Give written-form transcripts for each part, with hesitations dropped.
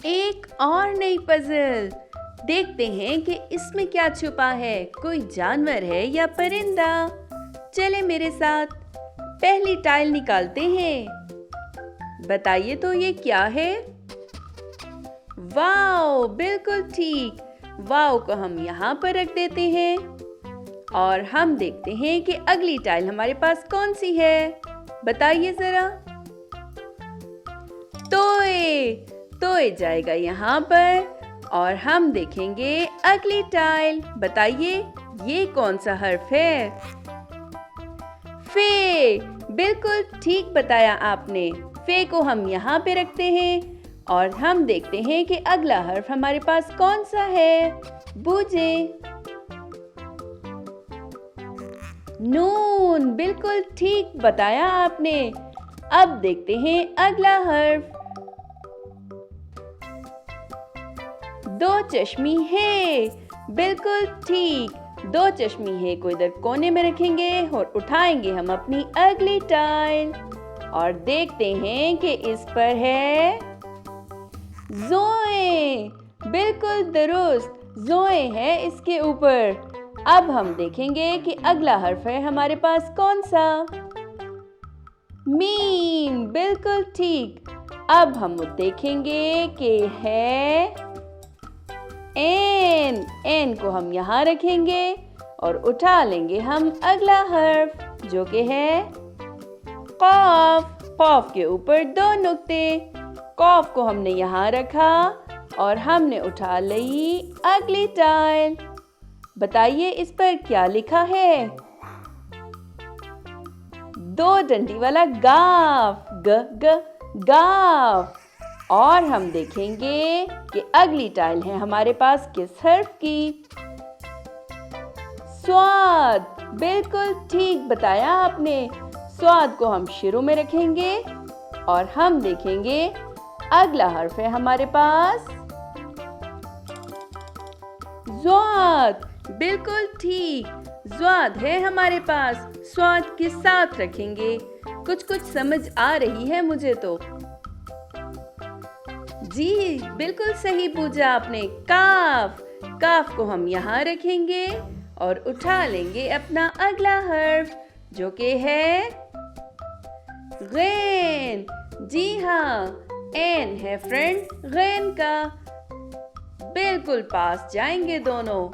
एक और नई पजल। देखते हैं कि इसमें क्या छुपा है। कोई जानवर है या परिंदा? चले मेरे साथ। पहली टाइल निकालते हैं। बताइए तो ये क्या है? वाओ, बिल्कुल ठीक। वाओ को हम यहाँ पर रख देते हैं और हम देखते हैं कि अगली टाइल हमारे पास कौन सी है। बताइए जरा। तोए। तोए जाएगा यहाँ पर और हम देखेंगे अगली टाइल। बताइए ये कौन सा हर्फ है? फे। बिल्कुल ठीक बताया आपने। फे को हम यहाँ पे रखते हैं और हम देखते हैं कि अगला हर्फ हमारे पास कौन सा है। बूझे। नून। बिल्कुल ठीक बताया आपने। अब देखते हैं अगला हर्फ। दो चश्मी है। बिल्कुल ठीक। दो चश्मी है को इधर कोने में रखेंगे और उठाएंगे हम अपनी अगली टाइल और देखते हैं कि इस पर है जोए। बिल्कुल दुरुस्त। जोए है इसके ऊपर। अब हम देखेंगे कि अगला हर्फ है हमारे पास कौन सा। मीम। बिल्कुल ठीक। अब हम देखेंगे कि है एन। एन को हम यहाँ रखेंगे और उठा लेंगे हम अगला हर्फ जो कि है कॉफ। कॉफ के ऊपर दो नुक्ते। कॉफ को हमने यहाँ रखा और हमने उठा ली अगली टाइल। बताइए इस पर क्या लिखा है? दो डंडी वाला गाफ। ग ग गाफ। और हम देखेंगे कि अगली टाइल है हमारे पास किस हर्फ की। स्वाद। बिल्कुल ठीक बताया आपने। स्वाद को हम शुरू में रखेंगे और हम देखेंगे अगला हर्फ है हमारे पास ज़्वाद। बिल्कुल ठीक। ज़्वाद है हमारे पास। स्वाद के साथ रखेंगे। कुछ समझ आ रही है मुझे तो। जी बिल्कुल सही पूछा आपने। काफ। काफ को हम यहाँ रखेंगे और उठा लेंगे अपना अगला हर्फ जो कि है गैन। जी हाँ, एन है फ्रेंड गैन का। बिल्कुल पास जाएंगे दोनों।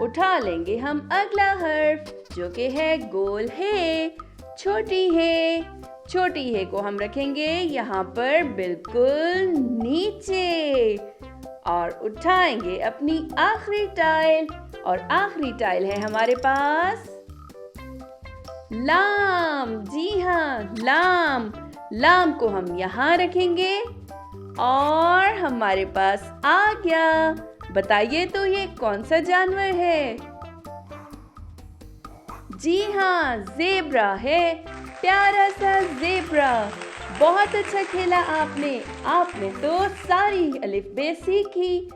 उठा लेंगे हम अगला हर्फ जो कि है गोल है। छोटी है। छोटी है को हम रखेंगे यहाँ पर बिल्कुल नीचे और उठाएंगे अपनी आखिरी टाइल और आखिरी टाइल है हमारे पास लाम। जी हाँ, लाम। लाम को हम यहाँ रखेंगे और हमारे पास आ गया। बताइए तो ये कौन सा जानवर है? जी हाँ, ज़ेब्रा है। प्यारा सा ज़ेब्रा। बहुत अच्छा खेला आपने। आपने तो सारी अलिफ बे सीखी।